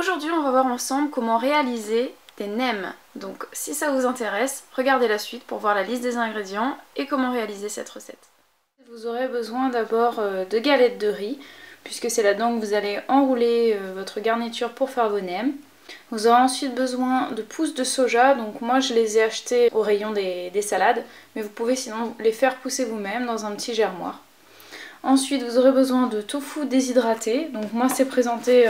Aujourd'hui on va voir ensemble comment réaliser des nems. Donc si ça vous intéresse, regardez la suite pour voir la liste des ingrédients et comment réaliser cette recette. Vous aurez besoin d'abord de galettes de riz, puisque c'est là-dedans que vous allez enrouler votre garniture pour faire vos nems. Vous aurez ensuite besoin de pousses de soja, donc moi je les ai achetées au rayon des salades, mais vous pouvez sinon les faire pousser vous-même dans un petit germoir. Ensuite vous aurez besoin de tofu déshydraté, donc moi c'est présenté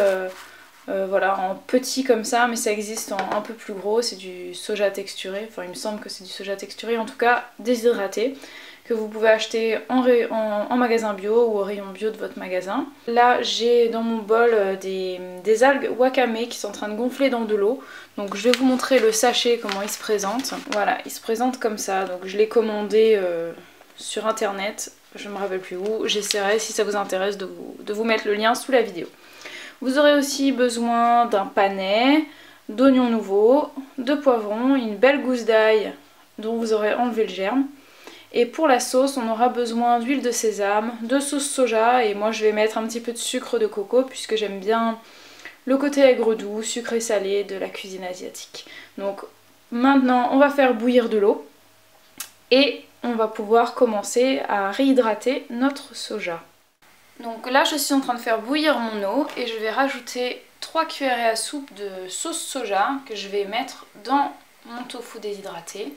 voilà, en petit comme ça, mais ça existe en un peu plus gros, c'est du soja texturé, enfin il me semble que c'est du soja texturé, en tout cas déshydraté, que vous pouvez acheter en magasin bio ou au rayon bio de votre magasin. Là j'ai dans mon bol des algues wakame qui sont en train de gonfler dans de l'eau, donc je vais vous montrer le sachet, comment il se présente. Voilà, il se présente comme ça, donc je l'ai commandé sur internet, je ne me rappelle plus où, j'essaierai si ça vous intéresse de vous mettre le lien sous la vidéo. Vous aurez aussi besoin d'un panais, d'oignons nouveaux, de poivrons, une belle gousse d'ail dont vous aurez enlevé le germe. Et pour la sauce, on aura besoin d'huile de sésame, de sauce soja, et moi je vais mettre un petit peu de sucre de coco puisque j'aime bien le côté aigre-doux, sucré-salé de la cuisine asiatique. Donc maintenant on va faire bouillir de l'eau et on va pouvoir commencer à réhydrater notre soja. Donc là je suis en train de faire bouillir mon eau et je vais rajouter 3 cuillerées à soupe de sauce soja que je vais mettre dans mon tofu déshydraté.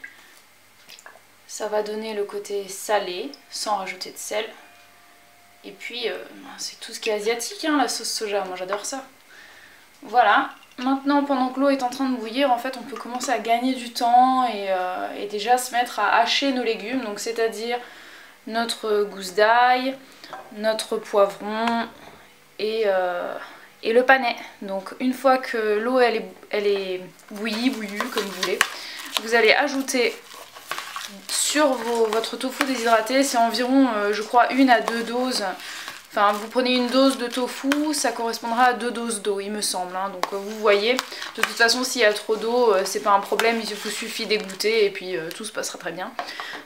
Ça va donner le côté salé sans rajouter de sel. Et puis c'est tout ce qui est asiatique hein, la sauce soja, moi j'adore ça. Voilà, maintenant pendant que l'eau est en train de bouillir, en fait on peut commencer à gagner du temps et déjà se mettre à hacher nos légumes, donc c'est-à-dire notre gousse d'ail, notre poivron et le panais. Donc une fois que l'eau elle est bouillie comme vous voulez, vous allez ajouter sur votre tofu déshydraté, c'est environ je crois 1 à 2 doses. Enfin vous prenez une dose de tofu, ça correspondra à 2 doses d'eau il me semble hein. Donc vous voyez, de toute façon s'il y a trop d'eau c'est pas un problème, il vous suffit d'égoutter et puis tout se passera très bien.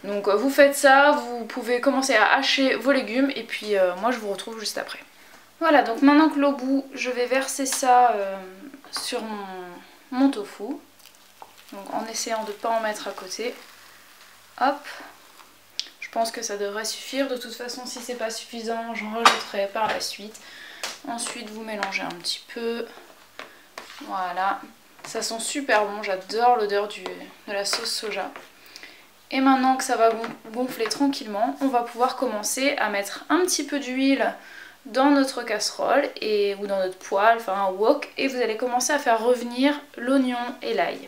Donc vous faites ça, vous pouvez commencer à hacher vos légumes et puis moi je vous retrouve juste après. Voilà, donc maintenant que l'eau bout, je vais verser ça sur mon tofu. Donc en essayant de ne pas en mettre à côté. Hop, je pense que ça devrait suffire. De toute façon, si c'est pas suffisant, j'en rajouterai par la suite. Ensuite, vous mélangez un petit peu. Voilà, ça sent super bon. J'adore l'odeur de la sauce soja. Et maintenant que ça va gonfler tranquillement, on va pouvoir commencer à mettre un petit peu d'huile dans notre casserole ou dans notre poêle, enfin un wok, et vous allez commencer à faire revenir l'oignon et l'ail.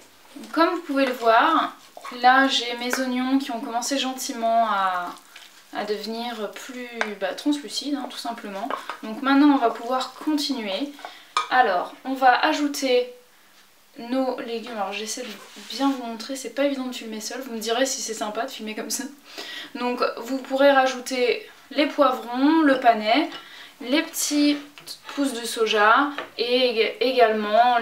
Comme vous pouvez le voir, là j'ai mes oignons qui ont commencé gentiment à devenir plus translucides hein, tout simplement. Donc maintenant on va pouvoir continuer. Alors on va ajouter nos légumes. Alors j'essaie de bien vous montrer, c'est pas évident de filmer seul, vous me direz si c'est sympa de filmer comme ça. Donc vous pourrez rajouter les poivrons, le panais, les petits pousses de soja et également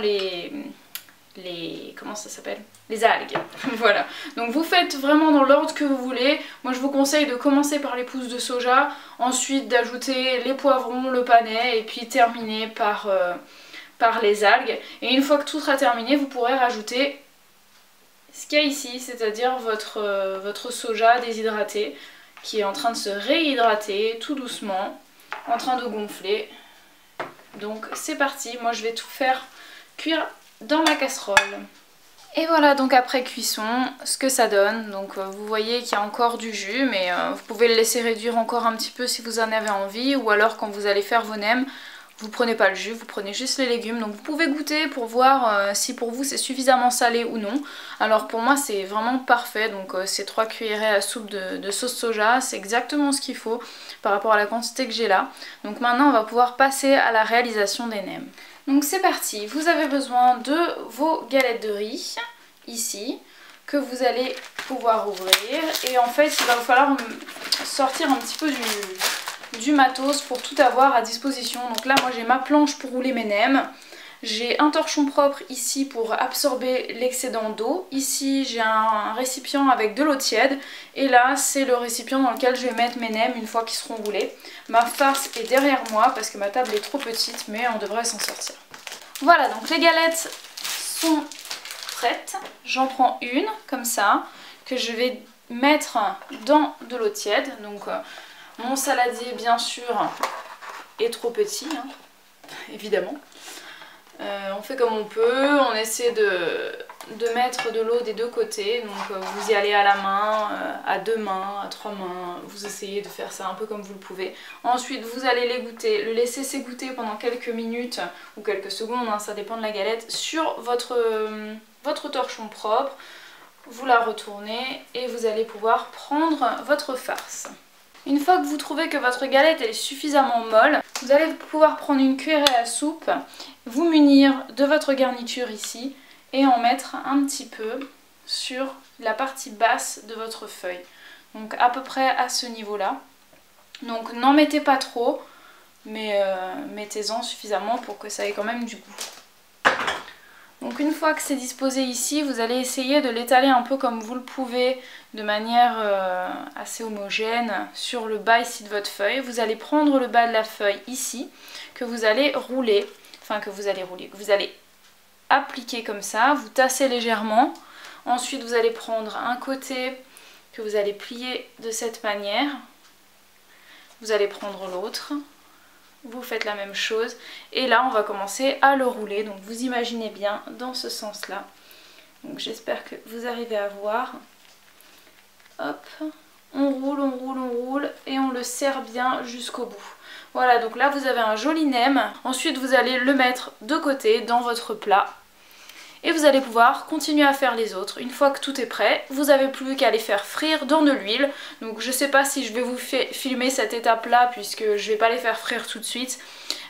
comment ça s'appelle, les algues. Voilà, donc vous faites vraiment dans l'ordre que vous voulez. Moi je vous conseille de commencer par les pousses de soja, ensuite d'ajouter les poivrons, le panais et puis terminer par les algues. Et une fois que tout sera terminé, vous pourrez rajouter ce qu'il y a ici, c'est-à-dire votre soja déshydraté qui est en train de se réhydrater tout doucement, en train de gonfler. Donc c'est parti, moi je vais tout faire cuire dans ma casserole. Et voilà donc après cuisson ce que ça donne. Donc vous voyez qu'il y a encore du jus, mais vous pouvez le laisser réduire encore un petit peu si vous en avez envie, ou alors quand vous allez faire vos nems, vous prenez pas le jus, vous prenez juste les légumes. Donc vous pouvez goûter pour voir si pour vous c'est suffisamment salé ou non. Alors pour moi c'est vraiment parfait, donc c'est 3 cuillerées à soupe de sauce soja, c'est exactement ce qu'il faut par rapport à la quantité que j'ai là. Donc maintenant on va pouvoir passer à la réalisation des nems. Donc c'est parti, vous avez besoin de vos galettes de riz, ici, que vous allez pouvoir ouvrir. Et en fait il va vous falloir sortir un petit peu du matos pour tout avoir à disposition. Donc là moi j'ai ma planche pour rouler mes nems, j'ai un torchon propre ici pour absorber l'excédent d'eau, ici j'ai un récipient avec de l'eau tiède et là c'est le récipient dans lequel je vais mettre mes nems une fois qu'ils seront roulés. Ma farce est derrière moi parce que ma table est trop petite, mais on devrait s'en sortir. Voilà, donc les galettes sont prêtes. J'en prends une comme ça que je vais mettre dans de l'eau tiède. Donc mon saladier bien sûr est trop petit, hein, évidemment. On fait comme on peut, on essaie de mettre de l'eau des deux côtés, donc vous y allez à la main, à deux mains, à trois mains, vous essayez de faire ça un peu comme vous le pouvez. Ensuite vous allez l'égoutter, le laisser s'égoutter pendant quelques minutes ou quelques secondes, hein, ça dépend de la galette, sur votre torchon propre. Vous la retournez et vous allez pouvoir prendre votre farce. Une fois que vous trouvez que votre galette elle est suffisamment molle, vous allez pouvoir prendre une cuillerée à soupe, vous munir de votre garniture ici et en mettre un petit peu sur la partie basse de votre feuille. Donc à peu près à ce niveau-là. Donc n'en mettez pas trop, mais mettez-en suffisamment pour que ça ait quand même du goût. Donc une fois que c'est disposé ici, vous allez essayer de l'étaler un peu comme vous le pouvez, de manière assez homogène sur le bas ici de votre feuille. Vous allez prendre le bas de la feuille ici, que vous allez rouler, que vous allez appliquer comme ça, vous tassez légèrement. Ensuite vous allez prendre un côté que vous allez plier de cette manière, vous allez prendre l'autre. Vous faites la même chose et là on va commencer à le rouler, donc vous imaginez bien dans ce sens là. Donc j'espère que vous arrivez à voir. Hop, on roule et on le serre bien jusqu'au bout. Voilà, donc là vous avez un joli nem. Ensuite vous allez le mettre de côté dans votre plat et vous allez pouvoir continuer à faire les autres. Une fois que tout est prêt, vous n'avez plus qu'à les faire frire dans de l'huile. Donc je sais pas si je vais vous filmer cette étape là puisque je vais pas les faire frire tout de suite.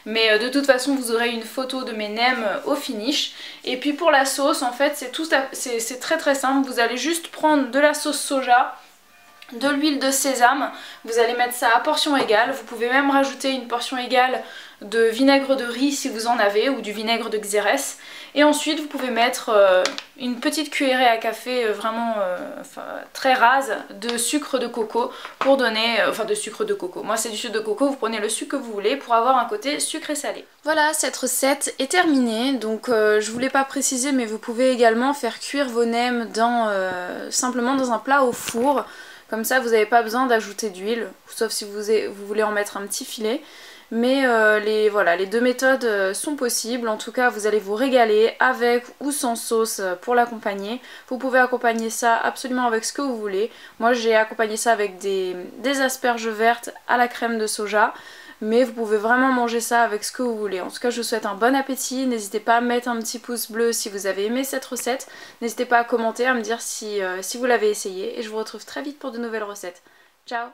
Mais de toute façon vous aurez une photo de mes nems au finish. Et puis pour la sauce en fait c'est très simple. Vous allez juste prendre de la sauce soja, de l'huile de sésame, vous allez mettre ça à portion égale. Vous pouvez même rajouter une portion égale de vinaigre de riz si vous en avez, ou du vinaigre de xérès. Et ensuite vous pouvez mettre une petite cuillerée à café vraiment très rase de sucre de coco pour donner, de sucre de coco. Moi c'est du sucre de coco, vous prenez le sucre que vous voulez pour avoir un côté sucré salé. Voilà, cette recette est terminée, donc je voulais pas préciser mais vous pouvez également faire cuire vos nems simplement dans un plat au four. Comme ça vous n'avez pas besoin d'ajouter d'huile, sauf si vous voulez en mettre un petit filet. Mais les deux méthodes sont possibles. En tout cas vous allez vous régaler avec ou sans sauce pour l'accompagner. Vous pouvez accompagner ça absolument avec ce que vous voulez. Moi j'ai accompagné ça avec des asperges vertes à la crème de soja. Mais vous pouvez vraiment manger ça avec ce que vous voulez. En tout cas je vous souhaite un bon appétit. N'hésitez pas à mettre un petit pouce bleu si vous avez aimé cette recette. N'hésitez pas à commenter, à me dire si vous l'avez essayé. Et je vous retrouve très vite pour de nouvelles recettes. Ciao!